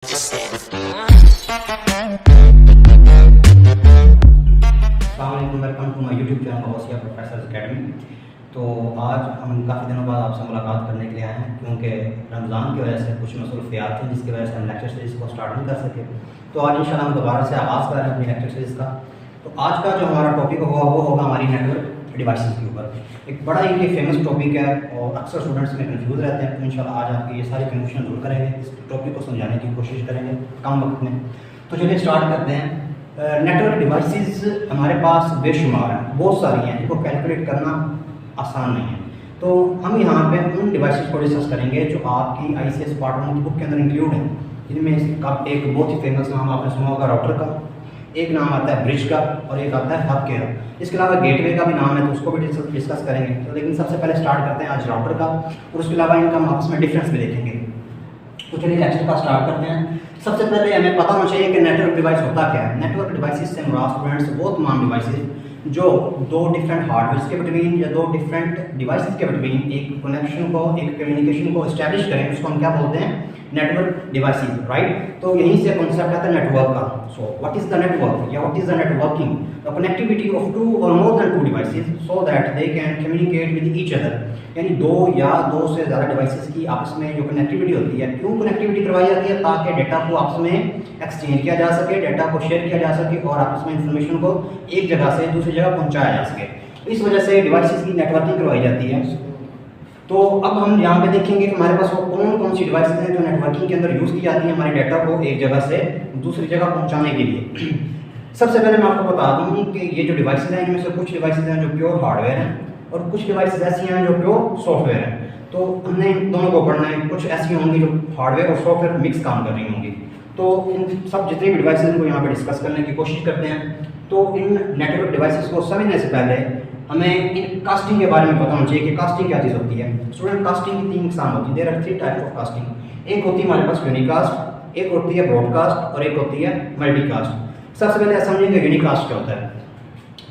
Welcome to my YouTube channel ओसिया professor academy. तो आज हम काफ़ी दिनों बाद आपसे मुलाकात करने के लिए आए हैं, क्योंकि रमज़ान की वजह से कुछ मसरूफियात थी जिसकी वजह से हम लेक्चर सीरीज़ को स्टार्ट नहीं कर सके। तो आज इंशाल्लाह हम दोबारा से आगाज़ कर रहे हैं अपनी लेक्चर सीरीज़ का। तो आज का जो हमारा टॉपिक होगा वो होगा हमारी नेटवर्क डिवाइसेस के ऊपर। एक बड़ा ही फेमस टॉपिक है और अक्सर स्टूडेंट्स में कन्फ्यूज़ रहते हैं। तो इंशाल्लाह आज आपकी ये सारी कन्फ्यूजन दूर करेंगे, इस टॉपिक को समझाने की कोशिश करेंगे कम वक्त में। तो चलिए स्टार्ट करते हैं। नेटवर्क डिवाइसेस हमारे पास बेशुमार हैं, बहुत सारी हैं जिनको कैलकुलेट करना आसान नहीं है। तो हम यहाँ पे उन डिवाइसेस को डिस्कस करेंगे जो आपकी ICS पार्ट 1 की बुक के अंदर इंक्लूड है। जिनमें इसका एक बहुत ही फेमस नाम आपने सुना होगा राउटर का, एक नाम आता है ब्रिज का और एक आता है हब का। इसके अलावा गेटवे का भी नाम है, तो उसको भी डिस्कस करेंगे। तो लेकिन सबसे पहले स्टार्ट करते हैं आज राउटर का, और उसके अलावा इनका आपस में डिफरेंस भी देखेंगे। तो चलिए लेक्चर का स्टार्ट करते हैं। सबसे पहले हमें पता होना चाहिए कि नेटवर्क डिवाइस होता क्या है। नेटवर्क डिवाइसेस से मुराद स्टूडेंट्स वो तमाम डिवाइसेस जो दो डिफरेंट हार्डवेयर के बिटवीन या दो डिफरेंट डिवाइसेस के बिटवीन एक कनेक्शन को, एक कम्युनिकेशन को इस्टेब्लिश करें, उसको हम क्या बोलते हैं, नेटवर्क डिवाइसेस, राइट। तो यहीं से कॉन्सेप्ट आता है नेटवर्क का। So what is the network या what is the networking? The connectivity of two और more than two devices so that they can communicate with each other. यानी दो या दो से ज़्यादा डिवाइसेस की आपस में जो कनेक्टिविटी होती है। क्यों कनेक्टिविटी करवाई जाती है? ताकि डेटा को आपस में एक्सचेंज किया जा सके, डेटा को शेयर किया जा सके और आपस में इंफॉर्मेशन को एक जगह से दूसरी जगह पहुंचाया जा सके। इस वजह से डिवाइसेस की नेटवर्किंग करवाई जाती है। तो अब हम यहाँ पे देखेंगे कि हमारे पास वो कौन कौन सी डिवाइसेस हैं जो नेटवर्किंग के अंदर यूज़ की जाती है हमारे डेटा को एक जगह से दूसरी जगह पहुँचाने के लिए। सबसे पहले मैं आपको बता दूँ कि ये जो डिवाइसेस हैं इनमें से कुछ डिवाइसेस हैं जो प्योर हार्डवेयर हैं और कुछ डिवाइसेस ऐसी हैं जो प्योर सॉफ्टवेयर हैं। तो हमने दोनों को पढ़ना है। कुछ ऐसी होंगी जो हार्डवेयर और सॉफ्टवेयर मिक्स काम कर रही होंगी। तो इन सब जितने भी डिवाइसेस को यहाँ पे डिस्कस करने की कोशिश करते हैं। तो इन नेटवर्क डिवाइसेस को समझने से पहले हमें इन कास्टिंग के बारे में पता होना चाहिए कि कास्टिंग क्या चीज़ होती है। स्टूडेंट, कास्टिंग की तीन किस्म होती है। There are 3 types of casting. एक होती है हमारे पास यूनिकास्ट, एक होती है ब्रॉडकास्ट और एक होती है मल्टीकास्ट। सबसे पहले समझेंगे यूनिकास्ट क्या होता है।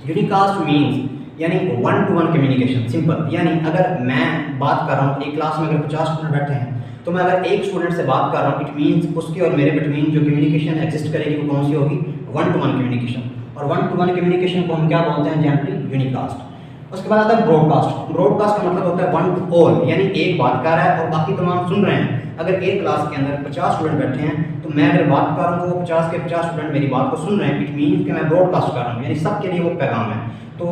यूनिकास्ट मीन्स यानी 1-to-1 कम्युनिकेशन। सिंपल, यानी अगर मैं बात कर रहा हूँ एक क्लास में अगर 50 स्टूडेंट बैठे हैं तो मैं अगर एक स्टूडेंट से बात कर रहा हूँ, इट मीन्स उसके और मेरे बिटवीन जो कम्युनिकेशन एग्जिस्ट करेगी वो कौन सी होगी? 1-to-1 communication. और 1-to-1 कम्युनिकेशन को हम क्या बोलते हैं? Generally unicast. उसके बाद आता है ब्रॉडकास्ट। ब्रॉडकास्ट का मतलब होता है 1-to-all, यानी एक बात कर रहा है और बाकी तमाम सुन रहे हैं। अगर एक क्लास के अंदर 50 स्टूडेंट बैठे हैं तो मैं अगर बात कर रहा हूँ तो वो 50 के 50 स्टूडेंट मेरी बात को सुन रहे हैं। इट मीन्स कि मैं ब्रॉडकास्ट कर रहा हूँ, यानी सबके लिए वो पैगाम है। तो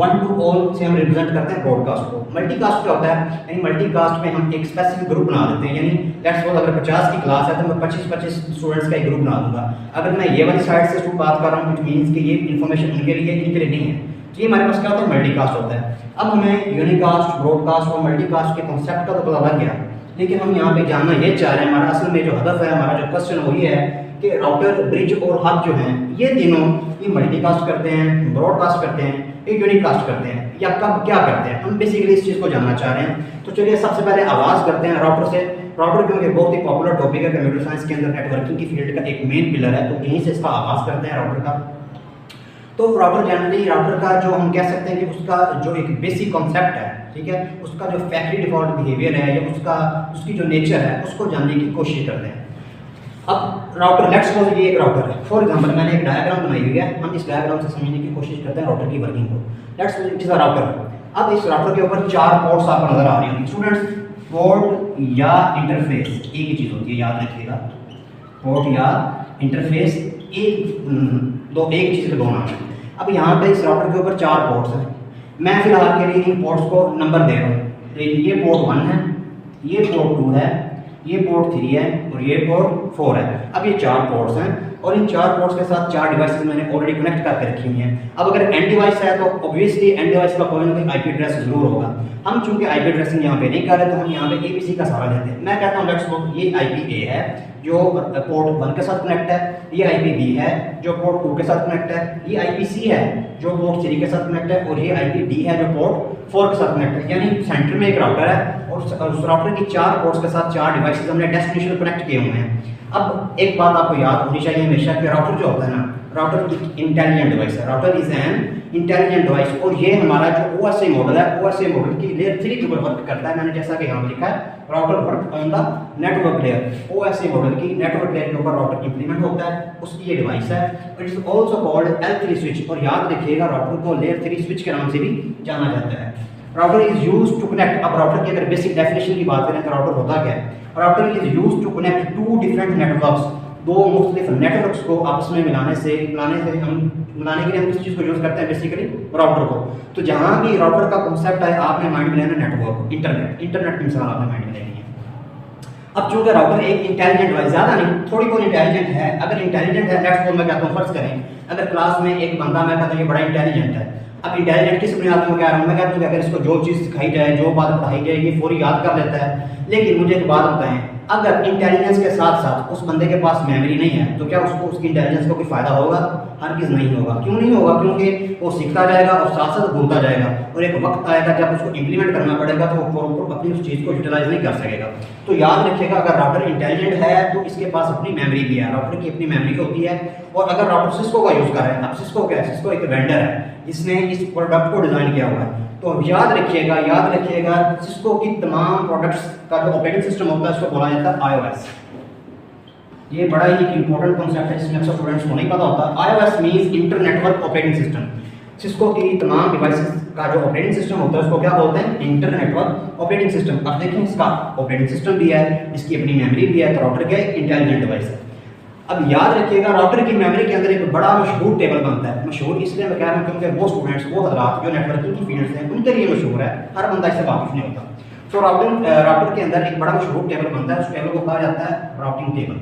1-to-all से हम रिप्रेजेंट करते हैं ब्रॉडकास्ट को। मल्टीकास्ट क्या होता है? यानी मल्टीकास्ट में हम एक स्पेसिफिक ग्रुप बना देते हैं। यानी लेट्स सपोज अगर 50 की क्लास है तो मैं 25-25 स्टूडेंट्स का एक ग्रुप बना दूंगा। अगर मैं ये वाली साइड से बात कर रहा हूँ, इट मीन्स कि ये इन्फॉर्मेशन उनके लिए, इनके लिए नहीं है। तो ये हमारे पास क्या होता है? मल्टीकास्ट होता है। अब हमें यूनिकास्ट, ब्रॉडकास्ट और मल्टीकास्ट के कॉन्सेप्ट का तो पता लग गया, लेकिन हम यहाँ पे जानना ये चाह रहे हैं, हमारा असल में जो हदफ है, हमारा जो क्वेश्चन वो ये है कि राउटर, ब्रिज और हब जो हैं ये तीनों ये मल्टीकास्ट करते हैं, ब्रॉडकास्ट करते हैं, ये यूनिकास्ट करते हैं, या कब क्या करते हैं? हम बेसिकली इस चीज़ को जानना चाह रहे हैं। तो चलिए सबसे पहले आगाज़ करते हैं राउटर से। राउटर क्योंकि बहुत ही पॉपुलर टॉपिक है कंप्यूटर साइंस के अंदर, नेटवर्किंग की फील्ड का एक मेन पिलर है, तो यहीं से इसका आगाज़ करते हैं राउटर का। तो राउटर जनरली, राउटर का जो हम कह सकते हैं कि उसका जो एक बेसिक कॉन्सेप्ट है, ठीक है, उसका जो फैक्ट्री डिफॉल्ट बिहेवियर है या उसकी जो नेचर है उसको जानने की कोशिश करते हैं। अब राउटर, लेट्स सपोज ये एक राउटर है। फॉर एग्जांपल मैंने एक डायग्राम बनाई हुई है, हम इस डायग्राम से समझने की कोशिश करते हैं राउटर की वर्किंग को। Let's suppose it is a router. अब इस राउटर के ऊपर 4 पोर्ट्स आपको नजर आ रही होंगी। स्टूडेंट्स, पोर्ट या इंटरफेस एक ही चीज़ होती है, याद रखिएगा। पोर्ट या इंटरफेस एक चीज़ के दो नाम है। अब यहाँ पे इस राउटर के ऊपर 4 पोर्ट्स हैं। मैं फिलहाल के लिए इन पोर्ट्स को नंबर दे रहा हूँ। ये पोर्ट 1 है, ये पोर्ट 2 है, ये पोर्ट 3 है और ये पोर्ट 4 है। अब ये 4 पोर्ट्स हैं और इन 4 पोर्ट्स के साथ 4 डिवाइसेस मैंने ऑलरेडी कनेक्ट करके रखी हुई हैं। अब अगर एंड डिवाइस है तो ऑब्वियसली एंड डिवाइस का कोई ना कोई IP एड्रेस जरूर होगा। हम चूंकि IP एड्रेसिंग यहाँ पे नहीं कर रहे तो हम यहाँ पे ABC का सहारा लेते हैं। मैं कहता हूँ लेट्स सपोज ये IP A है जो पोर्ट 1 के साथ कनेक्ट है, ये IP B है जो पोर्ट 2 के साथ कनेक्ट है, ये IP C है जो पोर्ट 3 के साथ कनेक्ट है और ये IP D है जो पोर्ट 4 के साथ कनेक्ट है। यानी सेंटर में एक राउटर है और उस राउटर की 4 पोर्ट्स के साथ 4 डिवाइसेस हमने डेस्टिनेशन कनेक्ट किए हुए हैं। अब एक बात आपको याद होनी चाहिए हमेशा कि राउटर जो होता है ना, राउटर एक इंटेलिजेंट डिवाइस है। Router is an intelligent device, और ये हमारा जो OSI मॉडल है, OSI मॉडल की लेयर 3 के ऊपर वर्क करता है। मैंने जैसा कि यहाँ लिखा है, router work on the network layer. OSI model की नेटवर्क लेयर के ऊपर राउटर इंप्लीमेंट होता है, उसकी ये डिवाइस है। It is also called L3 switch, और याद रखिएगा राउटर को लेयर 3 स्विच के नाम से भी जाना जाता है। Router is used to connect, अब राउटर की अगर बेसिक डेफिनेशन की बात करें तो राउटर होता क्या है? Router is used to connect to different networks, दो मुख्तलिफ नेटवर्क्स को आपस में मिलाने के लिए हम किस चीज़ को यूज़ करते हैं? बेसिकली राउटर को। तो जहाँ भी राउटर का कॉन्सेप्ट है आपने माइंड में लेना नेटवर्क, इंटरनेट की मिसाल आपने माइंड में लेनी है। अब चूंकि राउटर एक इंटेलिजेंट डिवाइस, ज़्यादा नहीं, थोड़ी बहुत इंटेलिजेंट है। अगर इंटेलिजेंट है, लेट्स सपोज मैं कहता हूँ, फर्ज करें अगर क्लास में एक बंदा, मैं कहता हूँ ये बड़ा इंटेलिजेंट है। अब इंटेलिजेंट किस बुनियाद पर कह रहा हूँ? मैं कहता हूँ कि अगर इसको जो चीज़ सिखाई जाए, जो बात पढ़ाई जाए, ये फौरी याद कर लेता है। लेकिन मुझे एक बात बताएं, अगर इंटेलिजेंस के साथ साथ उस बंदे के पास मेमोरी नहीं है तो क्या उसको उसकी इंटेलिजेंस का कोई फायदा होगा? हरगिज़ नहीं होगा। क्यों नहीं होगा? क्योंकि वो सीखता जाएगा और साथ साथ भूलता जाएगा, और एक वक्त आएगा जब उसको इंप्लीमेंट करना पड़ेगा तो वो प्रॉपर अपनी उस चीज़ को यूटिलाइज नहीं कर सकेगा। तो याद रखिएगा, अगर राउटर इंटेलिजेंट है तो इसके पास अपनी मेमोरी भी है, राउटर की अपनी मेमोरी होती है। और अगर राउटर सिस्को का यूज़ कर रहे हैं, अब सिस्को क्या है? सिस्को एक वेंडर है जिसने इस प्रोडक्ट को डिज़ाइन किया हुआ है। तो याद रखिएगा सिस्को की तमाम प्रोडक्ट्स का जो ऑपरेटिंग सिस्टम होता है उसको बोला जाता है iOS। ये बड़ा ही इंपॉर्टेंट कॉन्सेप्ट है, इसमें अक्सर स्टूडेंट्स को नहीं पता होता। iOS means inter network operating system. Cisco की तमाम डिवाइसेस का जो ऑपरेटिंग सिस्टम होता है उसको क्या बोलते हैं? Inter network operating system. अब देखें, इसका ऑपरेटिंग सिस्टम भी है, इसकी अपनी मेमोरी भी है, तो राउटर क्या इंटेलिजेंट डिवाइस है। अब याद रखिएगा, राउटर की मेमोरी के अंदर एक बड़ा मशहूर टेबल बनता है। मशहूर इसलिए मैं कह रहा हूँ क्योंकि वो स्टूडेंट्स, वो हजरात जो नेटवर्किंग की फील्ड से हैं, उनके लिए मशहूर है, हर बंदा इससे वाकिफ नहीं होता। तो राउटर के अंदर एक बड़ा मशहूर टेबल बनता है, उस टेबल को कहा जाता है राउटिंग टेबल।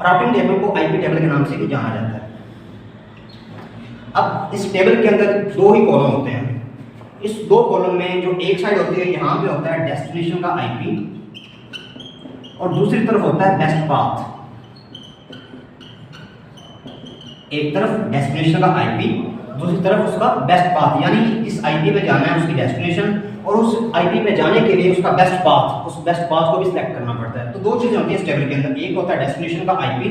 राउटिंग टेबल को IP टेबल के नाम से भी जाना जाता है। अब इस टेबल के अंदर दो ही कॉलम होते हैं। इस दो कॉलम में जो एक साइड होती है, यहाँ पे होता है डेस्टिनेशन का IP, और दूसरी तरफ होता है बेस्ट पाथ। एक तरफ डेस्टिनेशन का IP, दूसरी तरफ उसका बेस्ट पाथ, यानी इस IP पे जाना है उसकी डेस्टिनेशन, और उस IP पे जाने के लिए उसका बेस्ट पाथ, उस बेस्ट पाथ को भी सिलेक्ट करना पड़ता है। तो दो चीजें होती है इस टेबल के अंदर, एक होता है डेस्टिनेशन का IP,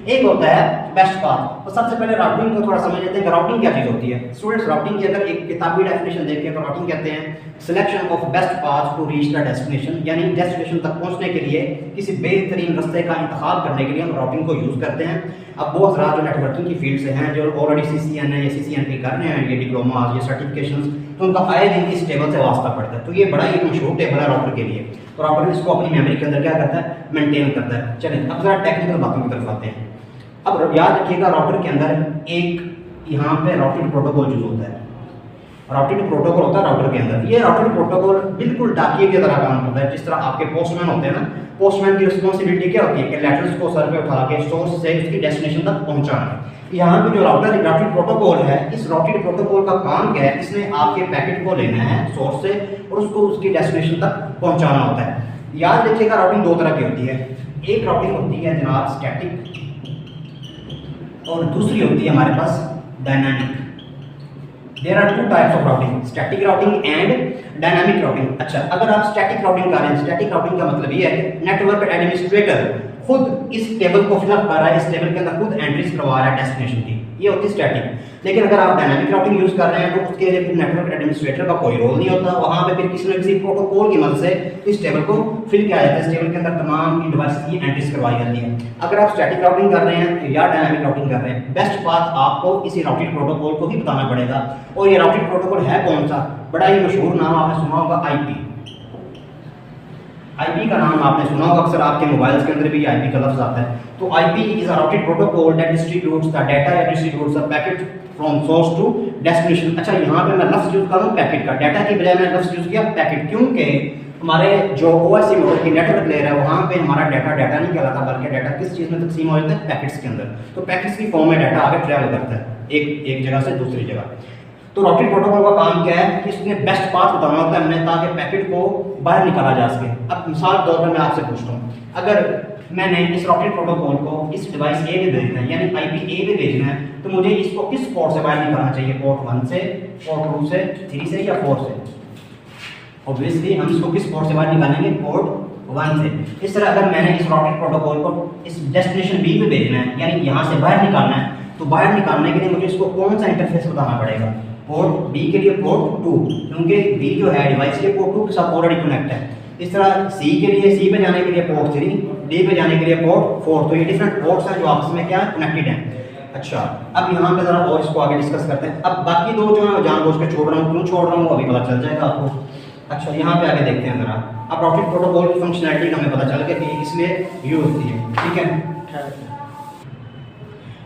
एक होता है बेस्ट पाथ। तो सबसे पहले राउटिंग को थोड़ा समझ लेते हैं कि राउटिंग क्या चीज होती है। स्टूडेंट्स, राउटिंग की अगर एक किताबी डेफिनेशन देखें तो राउटिंग कहते हैं selection of best path to reach the destination, यानी डेस्टिनेशन तक पहुंचने के लिए किसी बेहतरीन रास्ते का इंतखाब करने के लिए हम राउटिंग को यूज करते हैं। अब बहुत सारा जो नेटवर्किंग की फील्ड से हैं, जो ऑलरेडी CCNA या CCNP कर रहे हैं, ये डिप्लोमा, ये सर्टिफिकेशंस, तो उनका आए दिन इस टेबल से वास्ता पड़ता है। तो ये बड़ा ही मशहूर टेबल है राउटर के लिए, तो राउटर इसको अपनी मेमोरी के अंदर क्या करता है? मेंटेन करता है। चलिए अब जरा टेक्निकल बातों की तरफ आते हैं। अब याद रखिएगा, राउटर के अंदर एक यहाँ पे राउटिंग प्रोटोकॉल यूज होता है। राउटिंग प्रोटोकॉल होता है राउटर के अंदर। ये राउटिंग प्रोटोकॉल बिल्कुल डाकिए की तरह काम करता है। जिस तरह आपके पोस्टमैन होते हैं ना, पोस्टमैन की रिस्पॉन्सिबिलिटी क्या होती है कि लेटर्स को सर पे उठा के सोर्स से उसकी डेस्टिनेशन तक पहुंचाना। यहाँ पे जो राउटिंग प्रोटोकॉल है, इस राउटिंग प्रोटोकॉल का काम क्या है? इसने आपके पैकेट को लेना है सोर्स से और उसको उसकी डेस्टिनेशन तक पहुंचाना होता है। याद रखिएगा, राउटिंग दो तरह की होती है। एक राउटिंग होती है जनाब स्टैटिक, और दूसरी होती है हमारे पास dynamic. There are two types of routing, static routing and dynamic routing. अच्छा, अगर आप स्टैटिक राउटिंग कर रहे हैं, स्टैटिक राउटिंग का मतलब ये है कि नेटवर्क एडमिनिस्ट्रेटर खुद इस टेबल को फिलअप कर रहा है, इस टेबल के अंदर खुद एंट्रीज करवा रहा है डेस्टिनेशन की, ये होती है स्टैटिक। लेकिन अगर आप डायनामिक राउटिंग यूज कर रहे हैं तो उसके लिए फिर नेटवर्क एडमिनिस्ट्रेटर का कोई रोल नहीं होता। वहां पे फिर किसी न किसी प्रोटोकॉल की मदद से इस टेबल को फिल किया जाता है, इस टेबल के अंदर तमाम डिवाइसेस की एंट्रीज करवाई जाती है। अगर आप स्टैटिक राउटिंग कर रहे हैं या डायनामिक राउटिंग कर रहे हैं, बेस्ट पाथ आपको इसी राउटिंग प्रोटोकॉल को ही बताना पड़ेगा। और ये राउटिंग प्रोटोकॉल है कौन सा? बड़ा ही मशहूर नाम आपने सुना होगा, IP का नाम आपने सुना होगा, अक्सर आपके मोबाइल्स के अंदर भी IP का लफ्ज आता है। तो IP is a routing protocol that distributes the data या distributes the packet from source to destination. अच्छा, यहाँ पे मैं लफ्ज यूज कर रहा हूँ पैकेट का, डाटा की बजाय मैं लफ्ज यूज किया पैकेट, क्योंकि हमारे जो OSI मॉडल की नेटवर्क लेयर है वहाँ पे हमारा डाटा नहीं कहलाता, बल्कि डाटा किस चीज़ में तकसीम हो जाता है? पैकेट्स के अंदर। तो पैकेट्स की फॉर्म में डाटा आगे ट्रैवल करता है एक जगह से दूसरी जगह। तो राउटिंग प्रोटोकॉल का काम क्या है कि इसने बेस्ट पाथ बताना होता है हमें, ताकि पैकेट को बाहर निकाला जा सके। अब मिसाल के तौर पर मैं आपसे पूछता हूँ, अगर मैंने इस राउटिंग प्रोटोकॉल को इस डिवाइस A पे भेजना है, यानी IP A पे भेजना है, तो मुझे इसको किस पोर्ट से बाहर निकालना चाहिए? पोर्ट 1 से, पोर्ट 2 से, 3 से या 4 से? ऑब्वियसली हम इसको किस पोर्ट से बाहर निकालेंगे? पोर्ट 1 से। इस तरह अगर मैंने इस राउटिंग प्रोटोकॉल को इस डेस्टिनेशन बी पे भेजना है, यानी यहाँ से बाहर निकालना है, तो बाहर निकालने के लिए मुझे इसको कौन सा इंटरफेस बताना पड़ेगा? पोर्ट बी के लिए पोर्ट 2, क्योंकि बी जो है डिवाइस के पोर्ट 2 के साथ ऑलरेडी कनेक्ट है। इस तरह सी के लिए, सी पे जाने के लिए पोर्ट 3, डी पे जाने के लिए पोर्ट 4। तो ये डिफरेंट पोर्ट्स हैं जो आपस में क्या कनेक्टेड हैं। अच्छा, अब यहाँ पे जरा और इसको आगे डिस्कस करते हैं। अब बाकी दो जो मैं जानबूझ के छोड़ रहा हूँ, क्यों छोड़ रहा हूँ अभी पता चल जाएगा आपको। अच्छा, यहाँ पे आगे देखते हैं जरा। अब राउटिंग प्रोटोकॉल की फंक्शनैलिटी हमें पता चल गया कि इसलिए यूज होती है, ठीक है।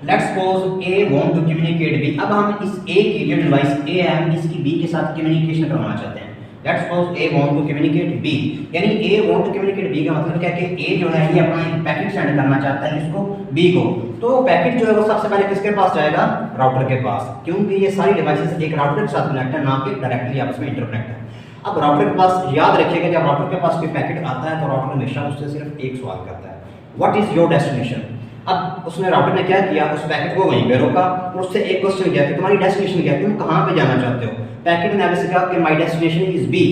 Let's suppose A want to communicate B. अब हम इस ए की जो डिवाइस ए है, हम इसकी बी के साथ कम्युनिकेशन करवाना चाहते हैं। Let's suppose A want to communicate B, यानी A want to communicate B का मतलब क्या है कि ए जो है ये अपना एक पैकेट सेंड करना चाहता है जिसको बी को। तो पैकेट जो है वो सबसे पहले किसके पास जाएगा? राउटर के पास, क्योंकि ये सारी डिवाइसेस एक राउटर के साथ कनेक्ट है, ना कि डायरेक्टली आपस में इंटरकनेक्ट है। अब राउटर के पास याद रखिएगा, जब राउटर के पास कोई पैकेट आता है तो राउटर हमेशा उससे सिर्फ एक सवाल करता है, व्हाट इज योर डेस्टिनेशन। अब उसने राउटर ने क्या किया, उस पैकेट को वहीं पे रोका और उससे एक क्वेश्चन किया कि तुम्हारी डेस्टिनेशन क्या है, तुम कहाँ पे जाना चाहते हो। पैकेट ने आगे से कहा कि माय डेस्टिनेशन इज बी,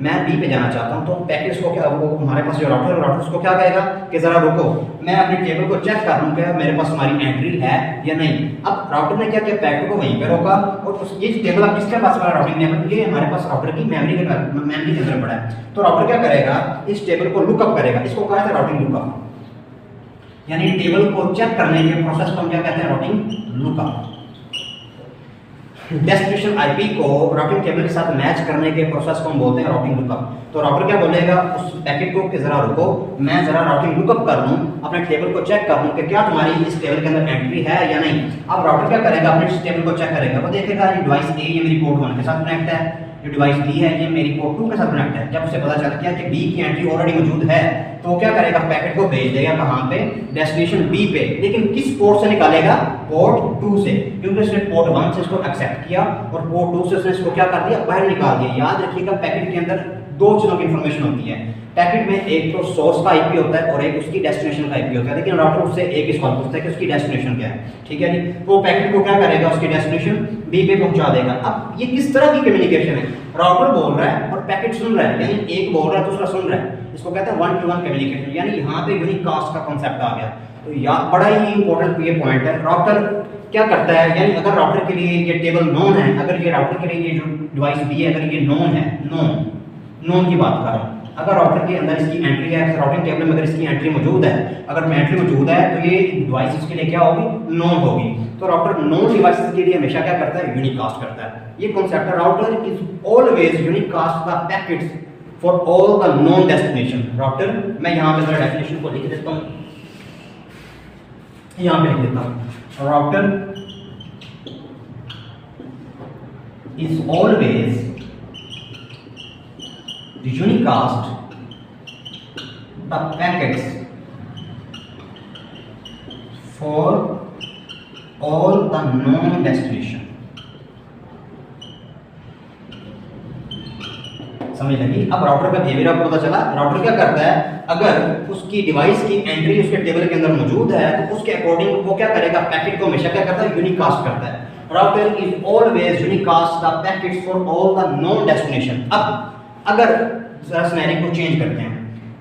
मैं बी पे जाना चाहता हूँ। तो पैकेट को क्या, वो हमारे पास जो राउटर उसको क्या कहेगा कि जरा रुको, मैं अपनी टेबल को चेक कर लूँ क्या मेरे पास हमारी एंट्री है या नहीं। अब राउटर ने क्या किया, पैकेट को वहीं पे रोका और ये टेबल अब किसके पास वाला राउटिंग टेबल, ये हमारे पास राउटर की मेमोरी के अंदर पड़ा है। तो राउटर क्या करेगा, इस टेबल को लुकअप करेगा। इसको कहा था राउटिंग लुकअप, यानी टेबल को चेक करने के प्रोसेस को हम क्या कहते हैं, राउटिंग लुकअप। डेस्टिनेशन आईपी को राउटिंग टेबल के साथ मैच करने के प्रोसेस को हम बोलते हैं राउटिंग लुकअप। तो राउटर क्या बोलेगा उस पैकेट को कि जरा रुको, मैं जरा राउटिंग लुकअप कर लूं, अपने टेबल को चेक कर लूं कि क्या तुम्हारी इस टेबल के अंदर एंट्री है या नहीं। अब राउटर क्या करेगा, अपने इस टेबल को चेक करेगा, वो देखेगा ये डिवाइस ए ये मेरी पोर्ट 1 के साथ कनेक्ट है, जो डिवाइस बी है ये मेरी पोर्ट 2 के साथ कनेक्ट है। जब उसे पता चल गया कि बी की एंट्री ऑलरेडी मौजूद है तो वो क्या करेगा, पैकेट को भेज देगा कहाँ पे, डेस्टिनेशन बी पे। लेकिन किस पोर्ट से निकालेगा, पोर्ट 2 से, क्योंकि उसने पोर्ट 1 से इसको एक्सेप्ट किया और पोर्ट 2 से उसने इसको क्या कर दिया, बाहर निकाल दिया। याद रखिएगा पैकेट के अंदर दो चीजों की इंफॉर्मेशन होती है। पैकेट में एक तो सोर्स का आईपी होता है और एक उसकी डेस्टिनेशन का आईपी होता है, लेकिन राउटर उससे एक ही सवाल पूछता है कि उसकी डेस्टिनेशन क्या है, ठीक है जी। तो पैकेट को क्या करेगा, उसकी डेस्टिनेशन बी पे पहुंचा देगा। अब ये किस तरह की कम्युनिकेशन है, राउटर बोल रहा है और पैकेट सुन रहा है, यानी एक बोल रहा है दूसरा सुन रहा है। इसको कहते हैं 1-to-1 कम्युनिकेशन, यानी यहाँ पे यूनिकास्ट का कॉन्सेप्ट आ गया। तो यार बड़ा ही इंपॉर्टेंट ये पॉइंट है। राउटर क्या करता है, यानी अगर राउटर के लिए ये टेबल नोन है, अगर ये राउटर के लिए ये जो डिवाइस बी है अगर ये नोन है, नोन की बात कर रहा हूँ, अगर राउटर के अंदर इसकी एंट्री है, राउटिंग टेबल में अगर इसकी एंट्री मौजूद है, अगर एंट्री मौजूद है तो ये डिवाइसेस के लिए क्या होगी, नोन होगी। तो राउटर नोन डिवाइसेस के लिए हमेशा क्या करता है, यूनिकास्ट करता है। ये कॉन्सेप्ट है, router is always unicast the packets for all the known destination. Router, मैं यहाँ पे जरा डेफिनेशन को लिख देता हूँ, यहाँ पे लिख देता हूँ, router is always unicast the packets for all the known destination। समझ लगी। अब राउटर का बिहेवियर आपको पता चला। राउटर क्या करता है, अगर उसकी डिवाइस की एंट्री उसके टेबल के अंदर मौजूद है तो उसके अकॉर्डिंग वो क्या करेगा, पैकेट को हमेशा क्या करता है, यूनिकास्ट करता है। Router is always unicast the packets for all the known destination. अब अगर जरा सिनेरियो को चेंज करते हैं,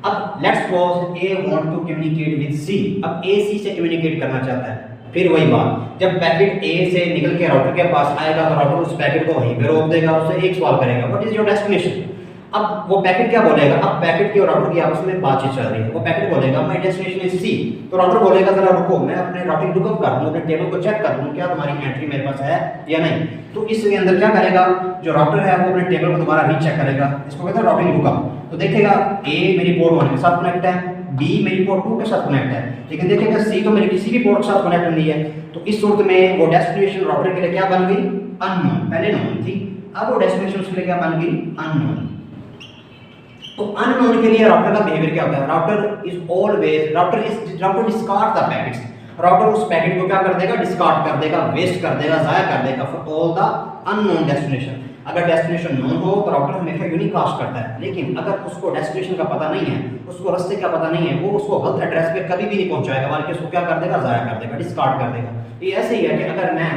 अब let's suppose A want to communicate with C. अब ए सी से कम्युनिकेट करना चाहता है। फिर वही बात, जब पैकेट ए से निकल के राउटर के पास आएगा तो राउटर उस पैकेट को वहीं पे रोक देगा, उससे एक सवाल करेगा, व्हाट इज योर डेस्टिनेशन। अब वो पैकेट क्या बोलेगा, अब पैकेट की और राउटर की आपस में बातचीत चल रही है, वो पैकेट बोलेगा माय डेस्टिनेशन इज सी। तो राउटर बोलेगा जरा रुको, मैं अपने राउटिंग लुकअप कर लूं, अपने टेबल को चेक कर लूं क्या तुम्हारी एंट्री मेरे पास है या नहीं। तो इसके अंदर क्या करेगा, जो राउटर है वो अपने टेबल को दोबारा रीचेक करेगा, इसको कहते हैं राउटिंग लुकअप। तो देखेगा ए मेरी पोर्ट 1 के साथ कनेक्ट है, बी मेरी पोर्ट 2 के साथ कनेक्ट है, लेकिन देखेगा सी तो मेरी किसी भी पोर्ट के साथ कनेक्ट नहीं है। तो इस सूरत में वो डेस्टिनेशन राउटर के लिए क्या बन गई, अननोन। पहले नोन थी, अब वो डेस्टिनेशन उसके लिए क्या बन गई, अननोन। तो अननोन के लिए राउटर का बिहेवियर क्या होता है, router is always router discard the packets. Router उस पैकेट को क्या कर देगा, डिस्कार्ड कर देगा, वेस्ट कर देगा, जाया कर देगा for all the unknown destination. अगर डेस्टिनेशन नोन हो तो राउटर हमेशा यूनिकास्ट करता है, लेकिन अगर उसको डेस्टिनेशन का पता नहीं है, उसको रास्ते का पता नहीं है, वो उसको गलत एड्रेस पे कभी भी नहीं पहुंचाएगा, बल्कि उसको क्या कर देगा, जाया कर देगा, डिस्कार्ड कर देगा। ये ऐसे ही है कि अगर मैं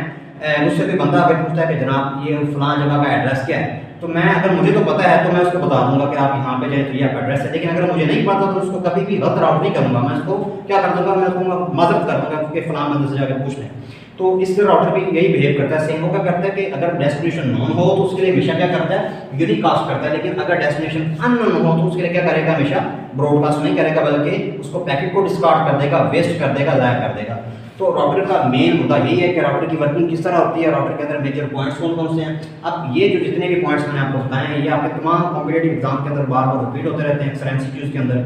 मुझसे कोई बंदा अगर पूछता है कि जनाब ये फलां जगह का एड्रेस क्या है, तो मैं अगर मुझे तो पता है तो मैं उसको बता दूंगा कि आप यहाँ पे जाए तो ये आपका एड्रेस है, लेकिन अगर मुझे नहीं पता तो उसको कभी भी गलत राउट नहीं करूँगा, मैं उसको क्या कर दूंगा, मैं उसको मदद कर दूंगा क्योंकि फलां बंदे से जाकर पूछ लें। तो इससे राउटर भी यही बिहेव करता है, सेम वो क्या करता है कि अगर डेस्टिनेशन नोन हो तो उसके लिए हमेशा क्या करता है, यूनिकास्ट करता है, लेकिन अगर डेस्टिनेशन अननोन हो तो उसके लिए क्या करेगा, हमेशा ब्रॉडकास्ट नहीं करेगा बल्कि उसको पैकेट को डिस्कार्ड कर देगा, वेस्ट कर देगा, ज़ाया कर देगा। तो राउटर का मेन मुद्दा यही है कि राउटर की वर्किंग किस तरह होती है, राउटर के अंदर मेजर पॉइंट्स कौन कौन से हैं। अब ये जो जितने भी पॉइंट्स मैंने आपको बताए हैं ये आपके तमाम कॉम्पिटेटिव एग्जाम के अंदर बार बार रिपीट होते रहते हैं, अक्सर एमसीक्यूज के अंदर,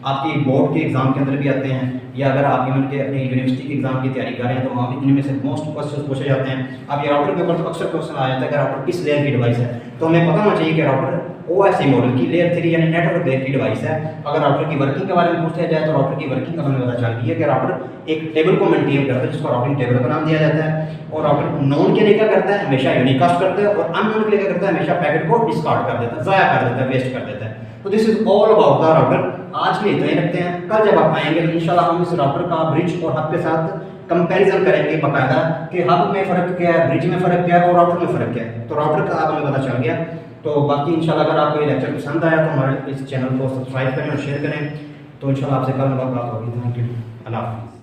आपकी बोर्ड के एग्जाम के अंदर भी आते हैं, या अगर आप इवन के अपनी यूनिवर्सिटी के एग्जाम की तैयारी कर रहे हैं तो वहाँ भी इनमें से मोस्ट क्वेश्चन पूछे जाते हैं। अब ये राउटर के ऊपर तो अक्सर क्वेश्चन आ जाता है कि राउटर किस लेयर की डिवाइस है, तो हमें पता होना चाहिए कि राउटर OSI मॉडल की लेयर 3 यानी नेटवर्क लेयर की डिवाइस है। अगर राउटर की वर्किंग के बारे में पूछा जाए तो राउटर की वर्किंग का हमें पता चल गई है कि राउटर एक टेबल को मेंटेन करता है जिसको राउटिंग टेबल का नाम दिया जाता है, और राउटर नोन के लिए क्या करता है, हमेशा यूनिकास्ट करता है, और अननोन के लिए क्या करता है, हमेशा पैकेट को डिस्कार्ड कर देता है, ज़ाया कर देता है, वेस्ट कर देता है। तो this is all about the router. आज के लिए इतना ही रखते हैं, कल जब आप आएंगे तो इंशाल्लाह हम इस राउटर का ब्रिज और हब के साथ कंपैरिजन करेंगे बाकायदा कि हब में फ़र्क क्या है, ब्रिज में फ़र्क क्या है और राउटर में फ़र्क क्या है। तो राउटर का आप हमें पता चल गया। तो बाकी इंशाल्लाह अगर आपको ये लेक्चर पसंद आया तो हमारे इस चैनल को सब्सक्राइब करें और शेयर करें। तो इंशाल्लाह आपसे कल मुलाकात होगी। थैंक यू, अल्लाह हाफ़िज़।